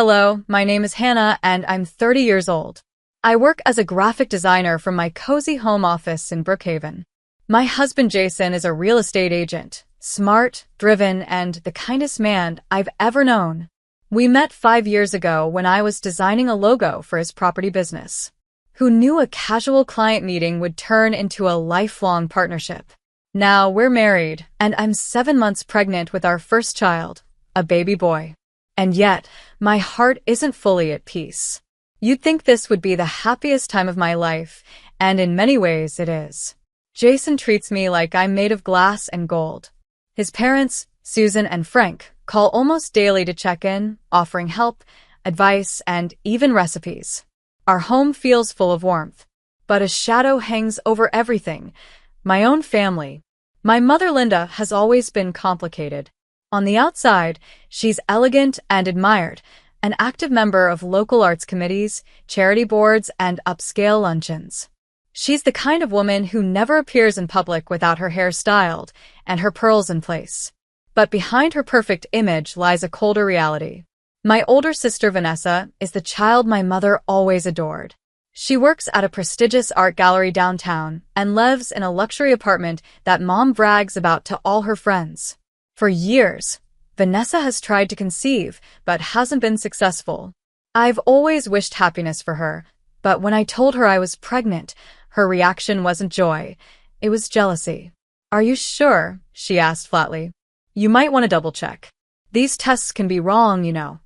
Hello, my name is Hannah and I'm 30 years old. I work as a graphic designer from my cozy home office in Brookhaven. My husband Jason is a real estate agent, smart, driven, and the kindest man I've ever known. We met 5 years ago when I was designing a logo for his property business. Who knew a casual client meeting would turn into a lifelong partnership? Now we're married, and I'm 7 months pregnant with our first child, a baby boy. And yet, my heart isn't fully at peace. You'd think this would be the happiest time of my life, and in many ways it is. Jason treats me like I'm made of glass and gold. His parents, Susan and Frank, call almost daily to check in, offering help, advice, and even recipes. Our home feels full of warmth, but a shadow hangs over everything. My own family. My mother Linda has always been complicated. On the outside, she's elegant and admired, an active member of local arts committees, charity boards, and upscale luncheons. She's the kind of woman who never appears in public without her hair styled and her pearls in place. But behind her perfect image lies a colder reality. My older sister Vanessa is the child my mother always adored. She works at a prestigious art gallery downtown and lives in a luxury apartment that Mom brags about to all her friends. For years, Vanessa has tried to conceive, but hasn't been successful. I've always wished happiness for her, but when I told her I was pregnant, her reaction wasn't joy. It was jealousy. "Are you sure?" she asked flatly. "You might want to double-check. These tests can be wrong, you know."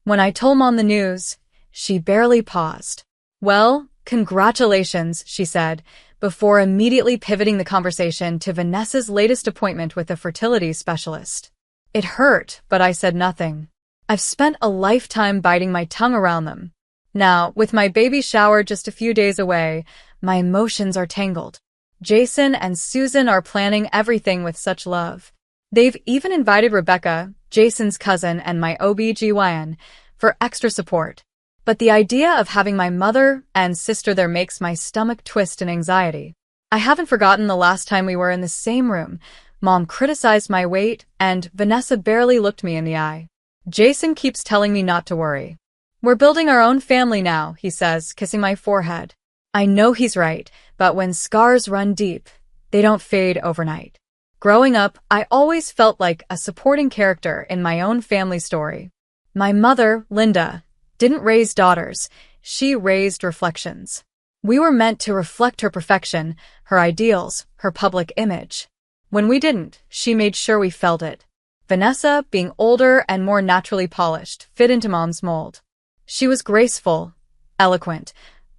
When I told Mom the news, she barely paused. "Well, congratulations," she said, before immediately pivoting the conversation to Vanessa's latest appointment with a fertility specialist. It hurt, but I said nothing. I've spent a lifetime biting my tongue around them. Now, with my baby shower just a few days away, my emotions are tangled. Jason and Susan are planning everything with such love. They've even invited Rebecca, Jason's cousin and my OB/GYN, for extra support. But the idea of having my mother and sister there makes my stomach twist in anxiety. I haven't forgotten the last time we were in the same room. Mom criticized my weight, and Vanessa barely looked me in the eye. Jason keeps telling me not to worry. "We're building our own family now," he says, kissing my forehead. I know he's right, but when scars run deep, they don't fade overnight. Growing up, I always felt like a supporting character in my own family story. My mother, Linda, didn't raise daughters, she raised reflections. We were meant to reflect her perfection, her ideals, her public image. When we didn't, she made sure we felt it. Vanessa, being older and more naturally polished, fit into Mom's mold. She was graceful, eloquent,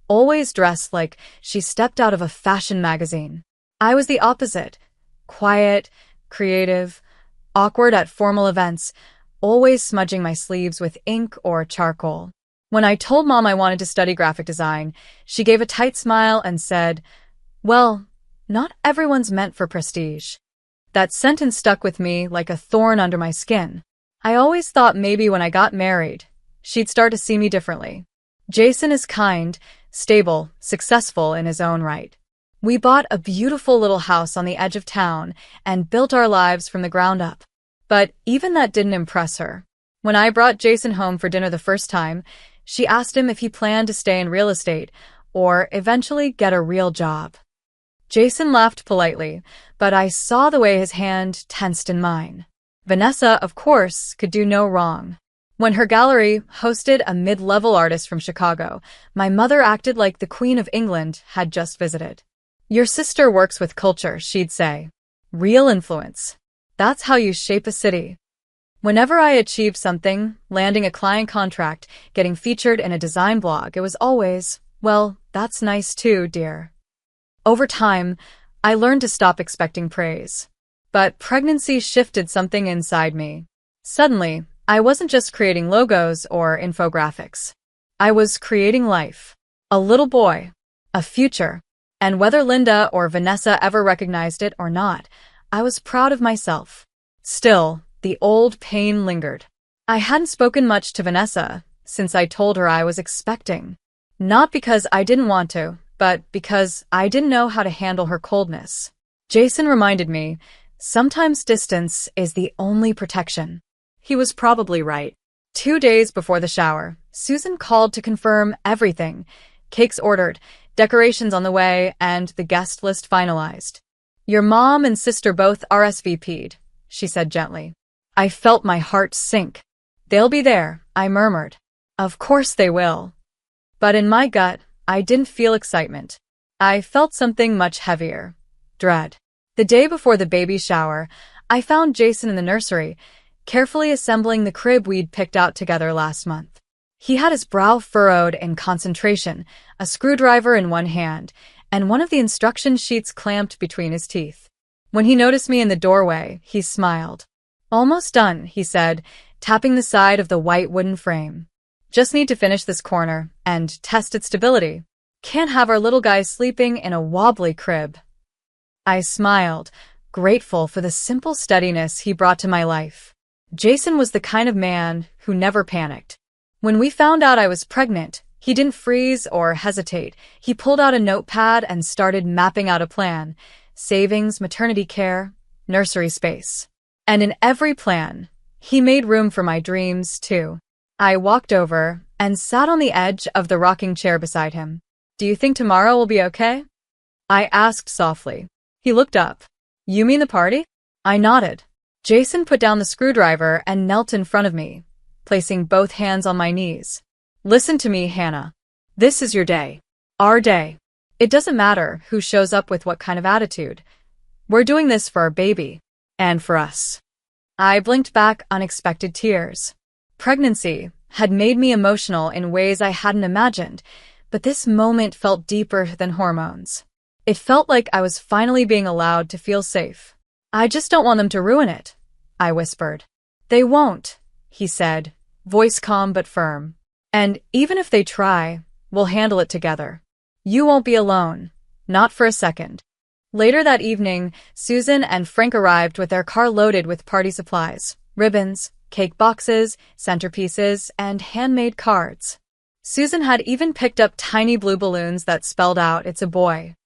always dressed like she stepped out of a fashion magazine. I was the opposite, quiet, creative, awkward at formal events, always smudging my sleeves with ink or charcoal. When I told Mom I wanted to study graphic design, she gave a tight smile and said, "Well, not everyone's meant for prestige." That sentence stuck with me like a thorn under my skin. I always thought maybe when I got married, she'd start to see me differently. Jason is kind, stable, successful in his own right. We bought a beautiful little house on the edge of town and built our lives from the ground up. But even that didn't impress her. When I brought Jason home for dinner the first time, she asked him if he planned to stay in real estate or eventually get a real job. Jason laughed politely, but I saw the way his hand tensed in mine. Vanessa, of course, could do no wrong. When her gallery hosted a mid-level artist from Chicago, my mother acted like the Queen of England had just visited. "Your sister works with culture," she'd say. "Real influence. That's how you shape a city." Whenever I achieved something, landing a client contract, getting featured in a design blog, it was always, "Well, that's nice too, dear." Over time, I learned to stop expecting praise. But pregnancy shifted something inside me. Suddenly, I wasn't just creating logos or infographics. I was creating life. A little boy. A future. And whether Linda or Vanessa ever recognized it or not, I was proud of myself. Still, the old pain lingered. I hadn't spoken much to Vanessa since I told her I was expecting. Not because I didn't want to, but because I didn't know how to handle her coldness. Jason reminded me, sometimes distance is the only protection. He was probably right. 2 days before the shower, Susan called to confirm everything. Cakes ordered, decorations on the way, and the guest list finalized. Your mom and sister both RSVP'd, she said gently. I felt my heart sink. They'll be there, I murmured. Of course they will. But in my gut, I didn't feel excitement. I felt something much heavier. Dread. The day before the baby shower, I found Jason in the nursery, carefully assembling the crib we'd picked out together last month. He had his brow furrowed in concentration, a screwdriver in one hand, and one of the instruction sheets clamped between his teeth. When he noticed me in the doorway, he smiled. Almost done, he said, tapping the side of the white wooden frame. Just need to finish this corner and test its stability. Can't have our little guy sleeping in a wobbly crib. I smiled, grateful for the simple steadiness he brought to my life. Jason was the kind of man who never panicked. When we found out I was pregnant, he didn't freeze or hesitate. He pulled out a notepad and started mapping out a plan. Savings, maternity care, nursery space. And in every plan, he made room for my dreams, too. I walked over and sat on the edge of the rocking chair beside him. Do you think tomorrow will be okay? I asked softly. He looked up. You mean the party? I nodded. Jason put down the screwdriver and knelt in front of me, placing both hands on my knees. Listen to me, Hannah. This is your day. Our day. It doesn't matter who shows up with what kind of attitude. We're doing this for our baby. And for us. I blinked back unexpected tears. Pregnancy had made me emotional in ways I hadn't imagined, but this moment felt deeper than hormones. It felt like I was finally being allowed to feel safe. I just don't want them to ruin it, I whispered. They won't, he said, voice calm but firm. And even if they try, we'll handle it together. You won't be alone. Not for a second. Later that evening, Susan and Frank arrived with their car loaded with party supplies, ribbons, cake boxes, centerpieces, and handmade cards. Susan had even picked up tiny blue balloons that spelled out, "It's a boy."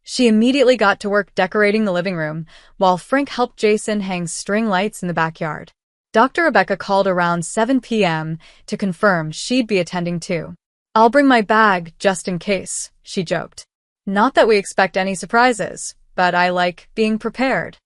She immediately got to work decorating the living room, while Frank helped Jason hang string lights in the backyard. Dr. Rebecca called around 7 p.m. to confirm she'd be attending too. I'll bring my bag just in case, she joked. Not that we expect any surprises, but I like being prepared.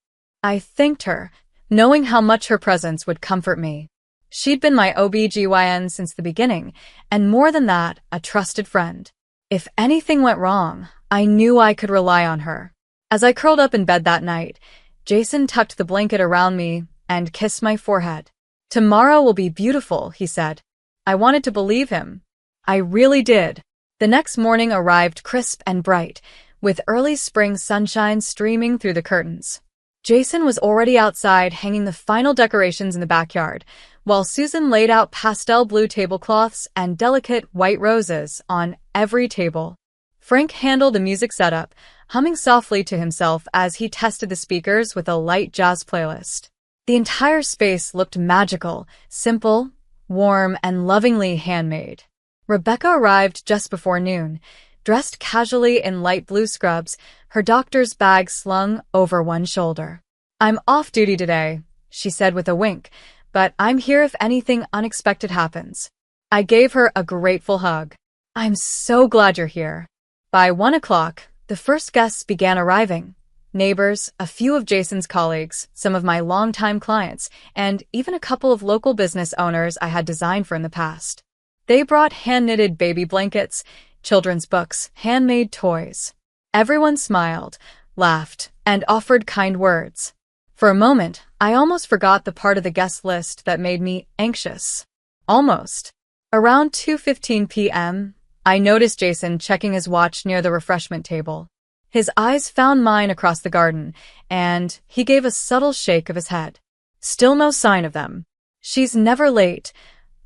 I thanked her, knowing how much her presence would comfort me. She'd been my OB/GYN since the beginning, and more than that, a trusted friend. If anything went wrong, I knew I could rely on her. As I curled up in bed that night, Jason tucked the blanket around me and kissed my forehead. Tomorrow will be beautiful, he said. I wanted to believe him. I really did. The next morning arrived crisp and bright, with early spring sunshine streaming through the curtains. Jason was already outside hanging the final decorations in the backyard, while Susan laid out pastel blue tablecloths and delicate white roses on every table. Frank handled the music setup, humming softly to himself as he tested the speakers with a light jazz playlist. The entire space looked magical, simple, warm, and lovingly handmade. Rebecca arrived just before noon, dressed casually in light blue scrubs, her doctor's bag slung over one shoulder. I'm off duty today, she said with a wink, but I'm here if anything unexpected happens. I gave her a grateful hug. I'm so glad you're here. By 1 o'clock, the first guests began arriving. Neighbors, a few of Jason's colleagues, some of my longtime clients, and even a couple of local business owners I had designed for in the past. They brought hand-knitted baby blankets, children's books, handmade toys. Everyone smiled, laughed, and offered kind words. For a moment, I almost forgot the part of the guest list that made me anxious. Almost. Around 2:15 p.m., I noticed Jason checking his watch near the refreshment table. His eyes found mine across the garden, and he gave a subtle shake of his head. Still no sign of them. She's never late,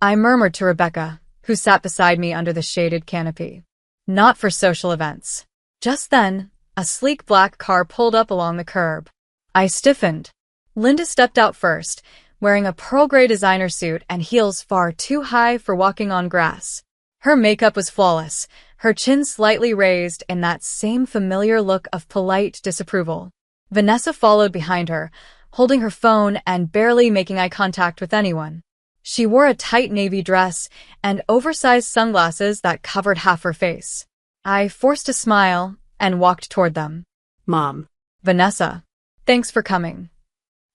I murmured to Rebecca, who sat beside me under the shaded canopy. Not for social events. Just then, a sleek black car pulled up along the curb. I stiffened. Linda stepped out first, wearing a pearl gray designer suit and heels far too high for walking on grass. Her makeup was flawless, her chin slightly raised in that same familiar look of polite disapproval. Vanessa followed behind her, holding her phone and barely making eye contact with anyone. She wore a tight navy dress and oversized sunglasses that covered half her face. I forced a smile and walked toward them. Mom. Vanessa. Thanks for coming.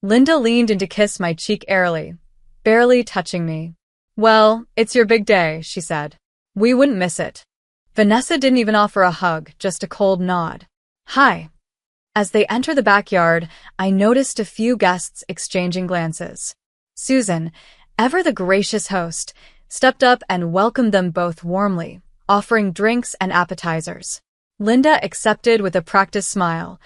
Linda leaned in to kiss my cheek airily, barely touching me. Well, it's your big day, she said. We wouldn't miss it. Vanessa didn't even offer a hug, just a cold nod. Hi. As they entered the backyard, I noticed a few guests exchanging glances. Susan, ever the gracious host, stepped up and welcomed them both warmly, offering drinks and appetizers. Linda accepted with a practiced smile.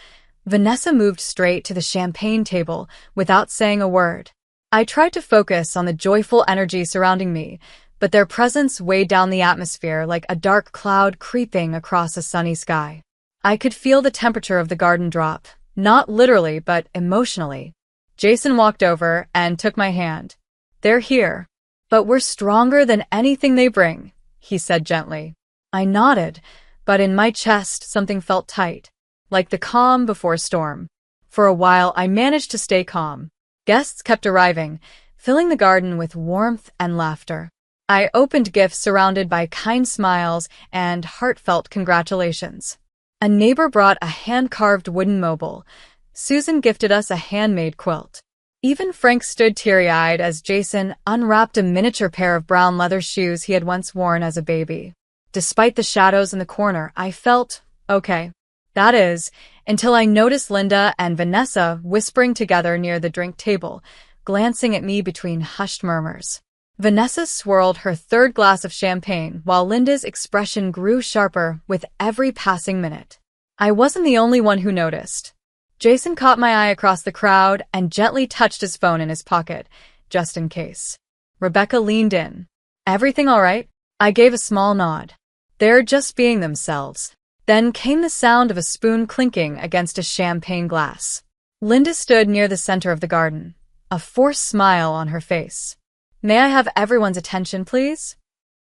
Vanessa moved straight to the champagne table without saying a word. I tried to focus on the joyful energy surrounding me, but their presence weighed down the atmosphere like a dark cloud creeping across a sunny sky. I could feel the temperature of the garden drop, not literally but emotionally. Jason walked over and took my hand. They're here, but we're stronger than anything they bring, he said gently. I nodded, but in my chest something felt tight, like the calm before a storm. For a while I managed to stay calm. Guests kept arriving, filling the garden with warmth and laughter. I opened gifts surrounded by kind smiles and heartfelt congratulations. A neighbor brought a hand-carved wooden mobile. Susan gifted us a handmade quilt. Even Frank stood teary-eyed as Jason unwrapped a miniature pair of brown leather shoes he had once worn as a baby. Despite the shadows in the corner, I felt okay. That is, until I noticed Linda and Vanessa whispering together near the drink table, glancing at me between hushed murmurs. Vanessa swirled her third glass of champagne while Linda's expression grew sharper with every passing minute. I wasn't the only one who noticed. Jason caught my eye across the crowd and gently touched his phone in his pocket, just in case. Rebecca leaned in. Everything all right? I gave a small nod. They're just being themselves. Then came the sound of a spoon clinking against a champagne glass. Linda stood near the center of the garden, a forced smile on her face. May I have everyone's attention, please?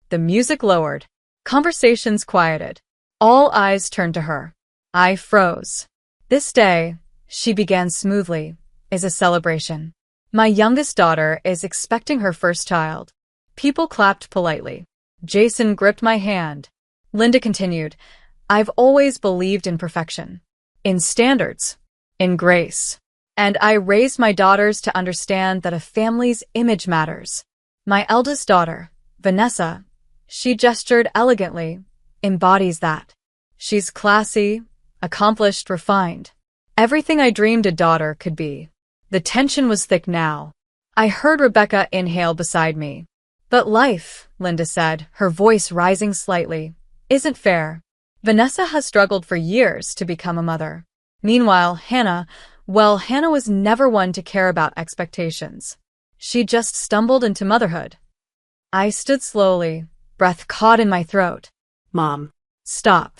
The music lowered. Conversations quieted. All eyes turned to her. I froze. This day, she began smoothly, is a celebration. My youngest daughter is expecting her first child. People clapped politely. Jason gripped my hand. Linda continued, I've always believed in perfection, in standards, in grace. And I raised my daughters to understand that a family's image matters. My eldest daughter, Vanessa, she gestured elegantly, embodies that. She's classy, accomplished, refined. Everything I dreamed a daughter could be. The tension was thick now. I heard Rebecca inhale beside me. But life, Linda said, her voice rising slightly, isn't fair. Vanessa has struggled for years to become a mother. Meanwhile, Hannah was never one to care about expectations. She just stumbled into motherhood. I stood slowly, breath caught in my throat. Mom. Stop.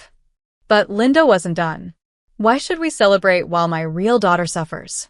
But Linda wasn't done. Why should we celebrate while my real daughter suffers?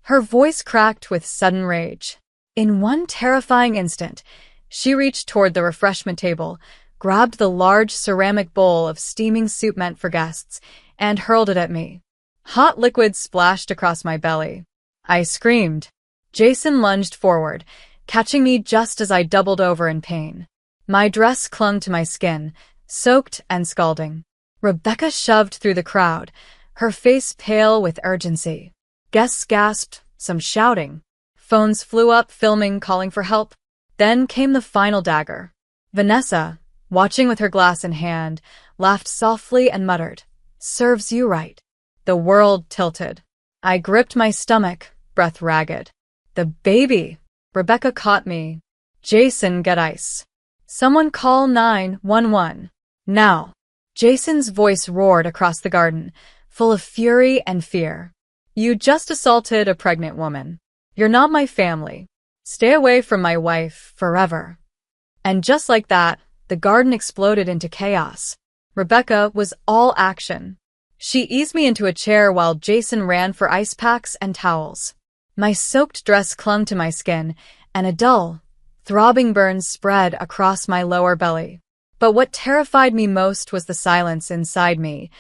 Her voice cracked with sudden rage. In one terrifying instant, she reached toward the refreshment table, grabbed the large ceramic bowl of steaming soup meant for guests, and hurled it at me. Hot liquid splashed across my belly. I screamed. Jason lunged forward, catching me just as I doubled over in pain. My dress clung to my skin, soaked and scalding. Rebecca shoved through the crowd, her face pale with urgency. Guests gasped, some shouting. Phones flew up, filming, calling for help. Then came the final dagger. Vanessa, watching with her glass in hand, laughed softly and muttered, Serves you right. The world tilted. I gripped my stomach, breath ragged. The baby! Rebecca caught me. Jason, get ice. Someone call 911. Now. Jason's voice roared across the garden, full of fury and fear. You just assaulted a pregnant woman. You're not my family. Stay away from my wife forever. And just like that, the garden exploded into chaos. Rebecca was all action. She eased me into a chair while Jason ran for ice packs and towels. My soaked dress clung to my skin, and a dull, throbbing burn spread across my lower belly. But what terrified me most was the silence inside me.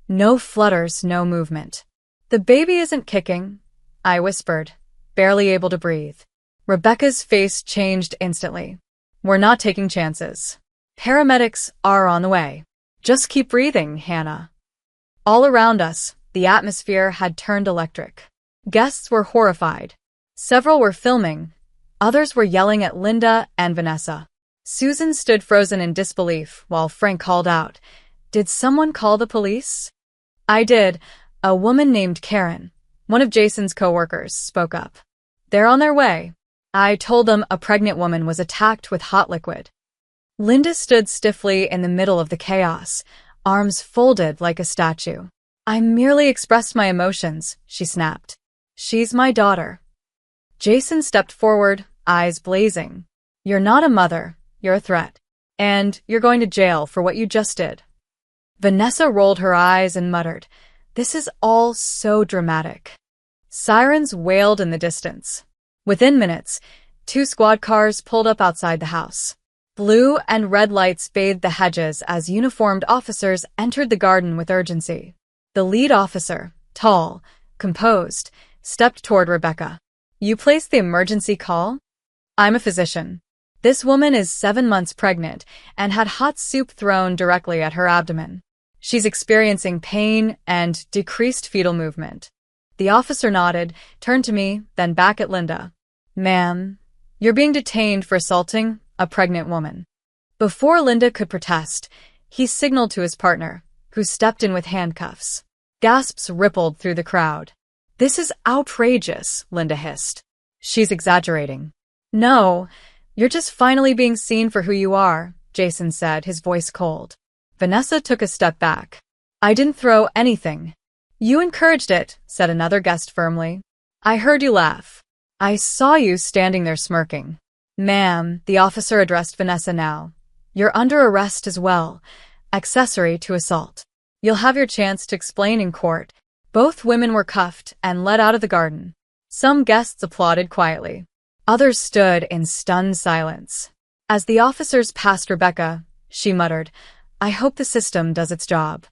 No flutters, no movement. The baby isn't kicking, I whispered, barely able to breathe. Rebecca's face changed instantly. We're not taking chances. Paramedics are on the way. Just keep breathing, Hannah. All around us, the atmosphere had turned electric. Guests were horrified. Several were filming. Others were yelling at Linda and Vanessa. Susan stood frozen in disbelief while Frank called out, "Did someone call the police?" I did. A woman named Karen, one of Jason's co-workers, spoke up. They're on their way. I told them a pregnant woman was attacked with hot liquid. Linda stood stiffly in the middle of the chaos, arms folded like a statue. I merely expressed my emotions, she snapped. She's my daughter. Jason stepped forward, eyes blazing. You're not a mother, you're a threat. And you're going to jail for what you just did. Vanessa rolled her eyes and muttered, "This is all so dramatic." Sirens wailed in the distance. Within minutes, 2 squad cars pulled up outside the house. Blue and red lights bathed the hedges as uniformed officers entered the garden with urgency. The lead officer, tall, composed, stepped toward Rebecca. "You placed the emergency call?" "I'm a physician. This woman is 7 months pregnant and had hot soup thrown directly at her abdomen. She's experiencing pain and decreased fetal movement." The officer nodded, turned to me, then back at Linda. "Ma'am, you're being detained for assaulting a pregnant woman." Before Linda could protest, he signaled to his partner, who stepped in with handcuffs. Gasps rippled through the crowd. "This is outrageous," Linda hissed. "She's exaggerating." "No, you're just finally being seen for who you are," Jason said, his voice cold. Vanessa took a step back. "I didn't throw anything." "You encouraged it," said another guest firmly. "I heard you laugh. I saw you standing there smirking." "Ma'am," the officer addressed Vanessa now, "you're under arrest as well. Accessory to assault. You'll have your chance to explain in court." Both women were cuffed and led out of the garden. Some guests applauded quietly. Others stood in stunned silence. As the officers passed Rebecca, she muttered, "I hope the system does its job."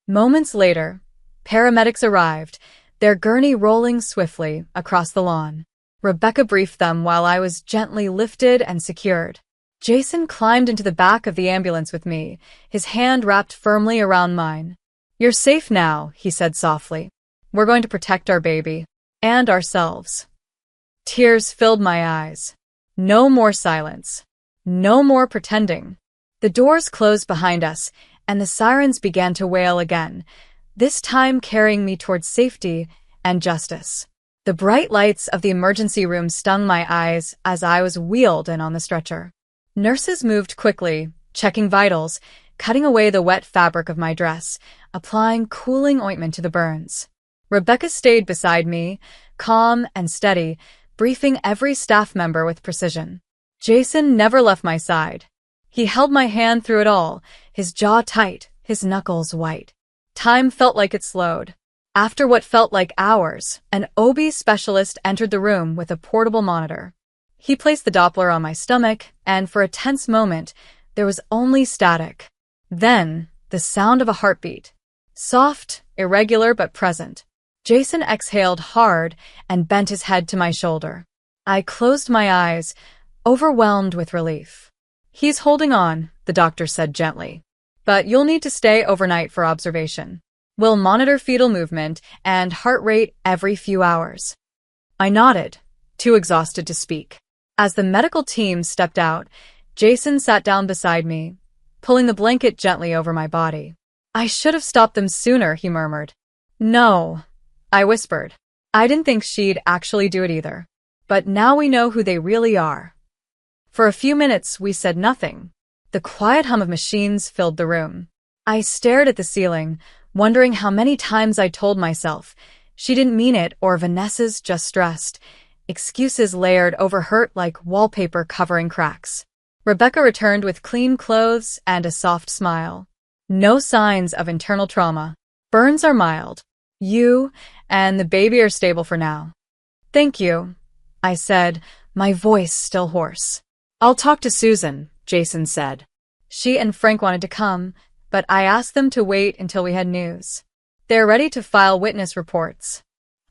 Moments later, paramedics arrived, their gurney rolling swiftly across the lawn. Rebecca briefed them while I was gently lifted and secured. Jason climbed into the back of the ambulance with me, his hand wrapped firmly around mine. "You're safe now," he said softly. "We're going to protect our baby. And ourselves." Tears filled my eyes. No more silence. No more pretending. The doors closed behind us, and the sirens began to wail again, this time carrying me towards safety and justice. The bright lights of the emergency room stung my eyes as I was wheeled in on the stretcher. Nurses moved quickly, checking vitals, cutting away the wet fabric of my dress, applying cooling ointment to the burns. Rebecca stayed beside me, calm and steady, briefing every staff member with precision. Jason never left my side. He held my hand through it all, his jaw tight, his knuckles white. Time felt like it slowed. After what felt like hours, an OB specialist entered the room with a portable monitor. He placed the Doppler on my stomach, and for a tense moment, there was only static. Then, the sound of a heartbeat. Soft, irregular but present. Jason exhaled hard and bent his head to my shoulder. I closed my eyes, overwhelmed with relief. "He's holding on," the doctor said gently. "But you'll need to stay overnight for observation. We'll monitor fetal movement and heart rate every few hours." I nodded, too exhausted to speak. As the medical team stepped out, Jason sat down beside me, pulling the blanket gently over my body. "I should have stopped them sooner," he murmured. "No," I whispered. "I didn't think she'd actually do it either. But now we know who they really are." For a few minutes, we said nothing. The quiet hum of machines filled the room. I stared at the ceiling, wondering how many times I told myself, she didn't mean it or Vanessa's just stressed. Excuses layered over hurt like wallpaper covering cracks. Rebecca returned with clean clothes and a soft smile. No signs of internal trauma. "Burns are mild. You and the baby are stable for now." "Thank you," I said, my voice still hoarse. "I'll talk to Susan," Jason said. She and Frank wanted to come, but I asked them to wait until we had news. "They're ready to file witness reports."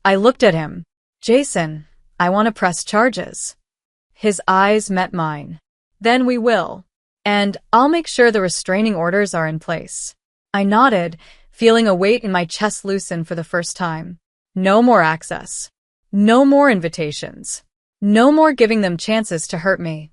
I looked at him. "Jason, I want to press charges." His eyes met mine. Then we will. And I'll make sure the restraining orders are in place. I nodded, feeling a weight in my chest loosen for the first time. No more access. No more invitations. No more giving them chances to hurt me.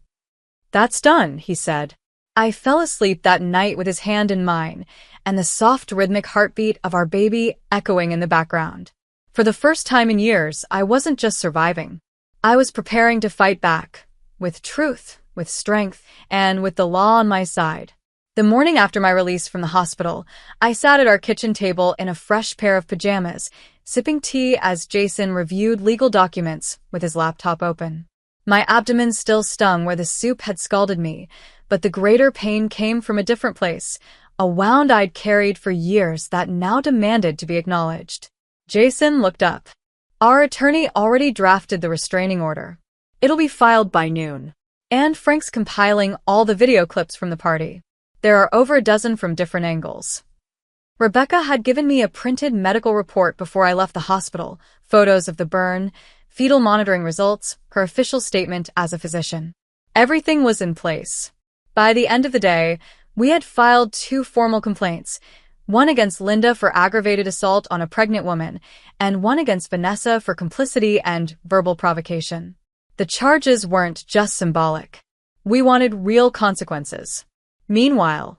That's done, he said. I fell asleep that night with his hand in mine, and the soft rhythmic heartbeat of our baby echoing in the background. For the first time in years, I wasn't just surviving. I was preparing to fight back, with truth, with strength, and with the law on my side. The morning after my release from the hospital, I sat at our kitchen table in a fresh pair of pajamas, sipping tea as Jason reviewed legal documents with his laptop open. My abdomen still stung where the soup had scalded me, but the greater pain came from a different place, a wound I'd carried for years that now demanded to be acknowledged. Jason looked up. Our attorney already drafted the restraining order. It'll be filed by noon. And Frank's compiling all the video clips from the party. There are over a dozen from different angles. Rebecca had given me a printed medical report before I left the hospital, photos of the burn, fetal monitoring results, her official statement as a physician. Everything was in place. By the end of the day, we had filed 2 formal complaints, one against Linda for aggravated assault on a pregnant woman, and one against Vanessa for complicity and verbal provocation. The charges weren't just symbolic. We wanted real consequences. Meanwhile,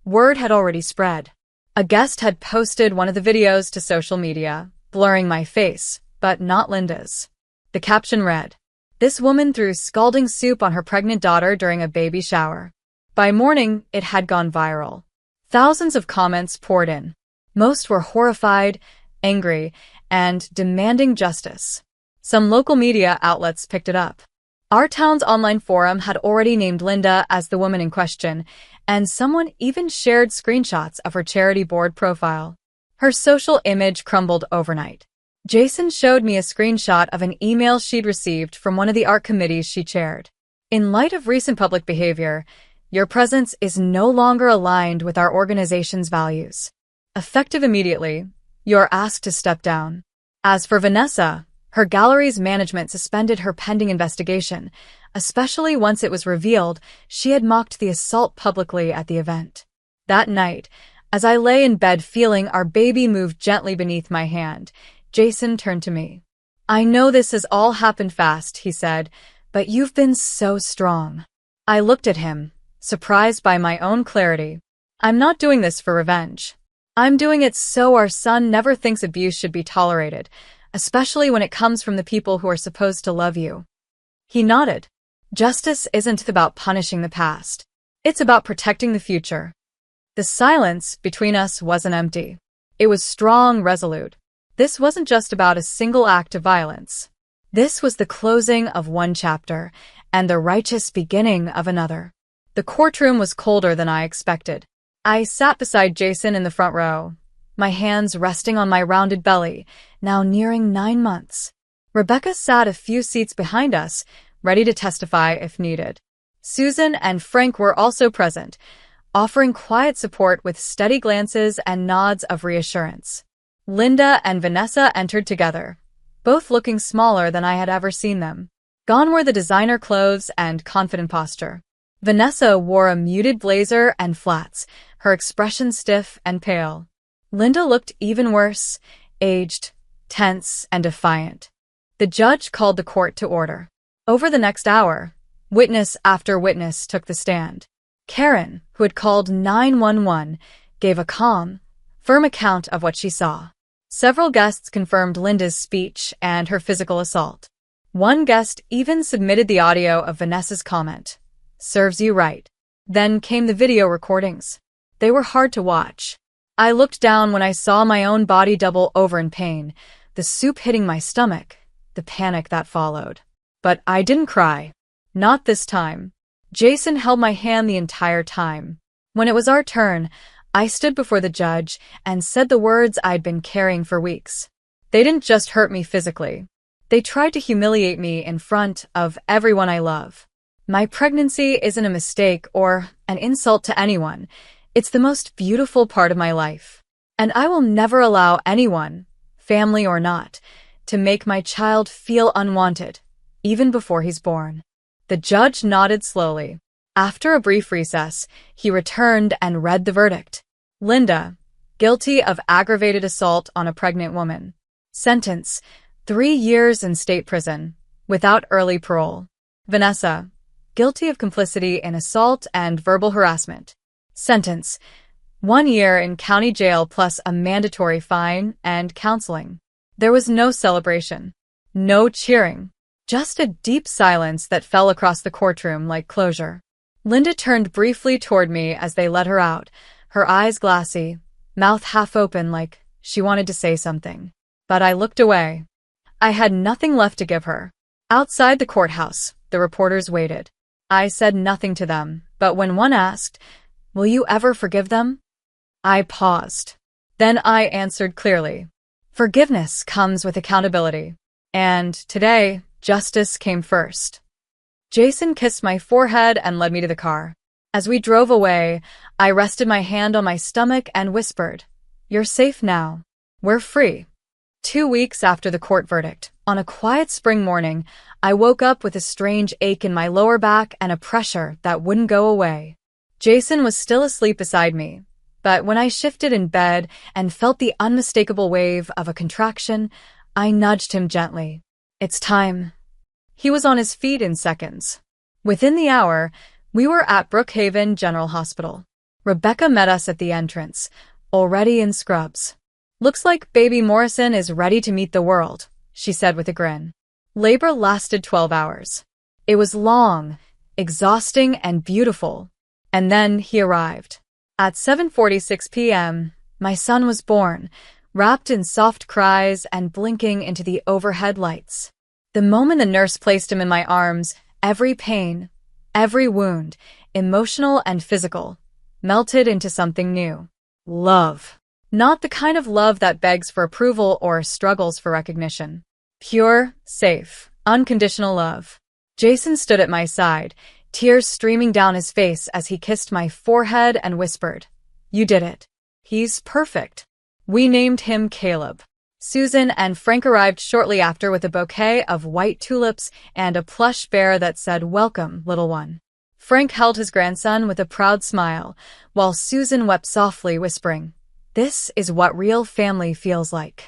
word had already spread. A guest had posted one of the videos to social media, blurring my face, but not Linda's. The caption read, "This woman threw scalding soup on her pregnant daughter during a baby shower." By morning, it had gone viral. Thousands of comments poured in. Most were horrified, angry, and demanding justice. Some local media outlets picked it up. Our town's online forum had already named Linda as the woman in question, and someone even shared screenshots of her charity board profile. Her social image crumbled overnight. Jason showed me a screenshot of an email she'd received from one of the art committees she chaired. In light of recent public behavior, your presence is no longer aligned with our organization's values. Effective immediately, you're asked to step down. As for Vanessa, her gallery's management suspended her pending investigation, especially once it was revealed she had mocked the assault publicly at the event. That night, as I lay in bed feeling our baby move gently beneath my hand, Jason turned to me. "I know this has all happened fast," he said, "but you've been so strong." I looked at him, surprised by my own clarity. I'm not doing this for revenge. I'm doing it so our son never thinks abuse should be tolerated, especially when it comes from the people who are supposed to love you. He nodded. Justice isn't about punishing the past. It's about protecting the future. The silence between us wasn't empty. It was strong, resolute. This wasn't just about a single act of violence. This was the closing of one chapter and the righteous beginning of another. The courtroom was colder than I expected. I sat beside Jason in the front row, my hands resting on my rounded belly, now nearing 9 months. Rebecca sat a few seats behind us, ready to testify if needed. Susan and Frank were also present, offering quiet support with steady glances and nods of reassurance. Linda and Vanessa entered together, both looking smaller than I had ever seen them. Gone were the designer clothes and confident posture. Vanessa wore a muted blazer and flats, her expression stiff and pale. Linda looked even worse, aged, tense, and defiant. The judge called the court to order. Over the next hour, witness after witness took the stand. Karen, who had called 911, gave a calm, firm account of what she saw. Several guests confirmed Linda's speech and her physical assault. One guest even submitted the audio of Vanessa's comment. "Serves you right." Then came the video recordings. They were hard to watch. I looked down when I saw my own body double over in pain, the soup hitting my stomach, the panic that followed. But I didn't cry. Not this time. Jason held my hand the entire time. When it was our turn, I stood before the judge and said the words I'd been carrying for weeks. They didn't just hurt me physically. They tried to humiliate me in front of everyone I love. My pregnancy isn't a mistake or an insult to anyone. It's the most beautiful part of my life. And I will never allow anyone, family or not, to make my child feel unwanted, even before he's born. The judge nodded slowly. After a brief recess, he returned and read the verdict. Linda, guilty of aggravated assault on a pregnant woman. Sentence, 3 years in state prison, without early parole. Vanessa, guilty of complicity in assault and verbal harassment. Sentence, 1 year in county jail plus a mandatory fine and counseling. There was no celebration, no cheering, just a deep silence that fell across the courtroom like closure. Linda turned briefly toward me as they let her out, her eyes glassy, mouth half open like she wanted to say something. But I looked away. I had nothing left to give her. Outside the courthouse, the reporters waited. I said nothing to them, but when one asked, "Will you ever forgive them?" I paused. Then I answered clearly. Forgiveness comes with accountability. And today, justice came first. Jason kissed my forehead and led me to the car. As we drove away, I rested my hand on my stomach and whispered, "You're safe now. We're free." 2 weeks after the court verdict, on a quiet spring morning, I woke up with a strange ache in my lower back and a pressure that wouldn't go away. Jason was still asleep beside me, but when I shifted in bed and felt the unmistakable wave of a contraction, I nudged him gently. "It's time." He was on his feet in seconds. Within the hour, we were at Brookhaven General Hospital. Rebecca met us at the entrance, already in scrubs. "Looks like baby Morrison is ready to meet the world," she said with a grin. Labor lasted 12 hours. It was long, exhausting, and beautiful. And then he arrived. At 7:46 p.m., my son was born, wrapped in soft cries and blinking into the overhead lights. The moment the nurse placed him in my arms, every pain, every wound, emotional and physical, melted into something new. Love. Not the kind of love that begs for approval or struggles for recognition. Pure, safe, unconditional love. Jason stood at my side, tears streaming down his face as he kissed my forehead and whispered, "You did it. He's perfect." We named him Caleb. Susan and Frank arrived shortly after with a bouquet of white tulips and a plush bear that said, "Welcome, little one." Frank held his grandson with a proud smile, while Susan wept softly, whispering, "This is what real family feels like."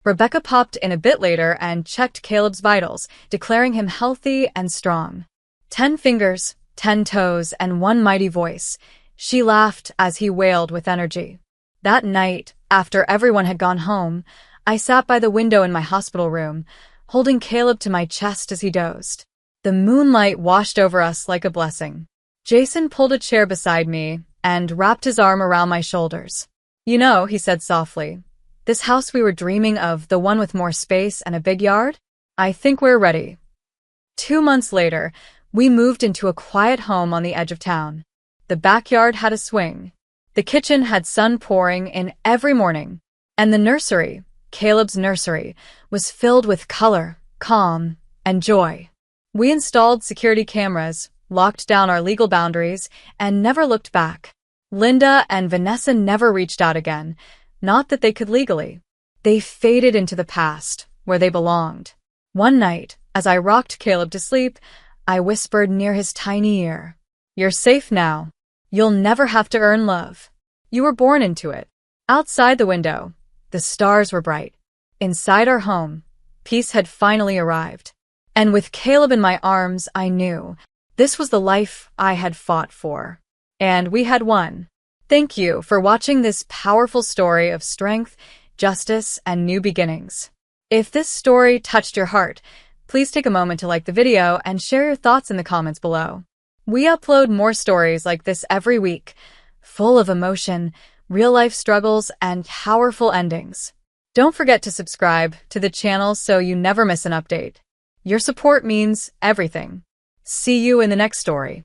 Rebecca popped in a bit later and checked Caleb's vitals, declaring him healthy and strong. 10 fingers, 10 toes, and one mighty voice. She laughed as he wailed with energy. That night, after everyone had gone home, I sat by the window in my hospital room, holding Caleb to my chest as he dozed. The moonlight washed over us like a blessing. Jason pulled a chair beside me and wrapped his arm around my shoulders. "You know," he said softly, "this house we were dreaming of, the one with more space and a big yard? I think we're ready." 2 months later, we moved into a quiet home on the edge of town. The backyard had a swing. The kitchen had sun pouring in every morning. And the nursery, Caleb's nursery, was filled with color, calm, and joy. We installed security cameras, locked down our legal boundaries, and never looked back. Linda and Vanessa never reached out again, not that they could legally. They faded into the past, where they belonged. One night, as I rocked Caleb to sleep, I whispered near his tiny ear, "You're safe now. You'll never have to earn love. You were born into it." Outside the window, the stars were bright. Inside our home, peace had finally arrived. And with Caleb in my arms, I knew this was the life I had fought for. And we had won. Thank you for watching this powerful story of strength, justice, and new beginnings. If this story touched your heart, please take a moment to like the video and share your thoughts in the comments below. We upload more stories like this every week, full of emotion, real-life struggles, and powerful endings. Don't forget to subscribe to the channel so you never miss an update. Your support means everything. See you in the next story.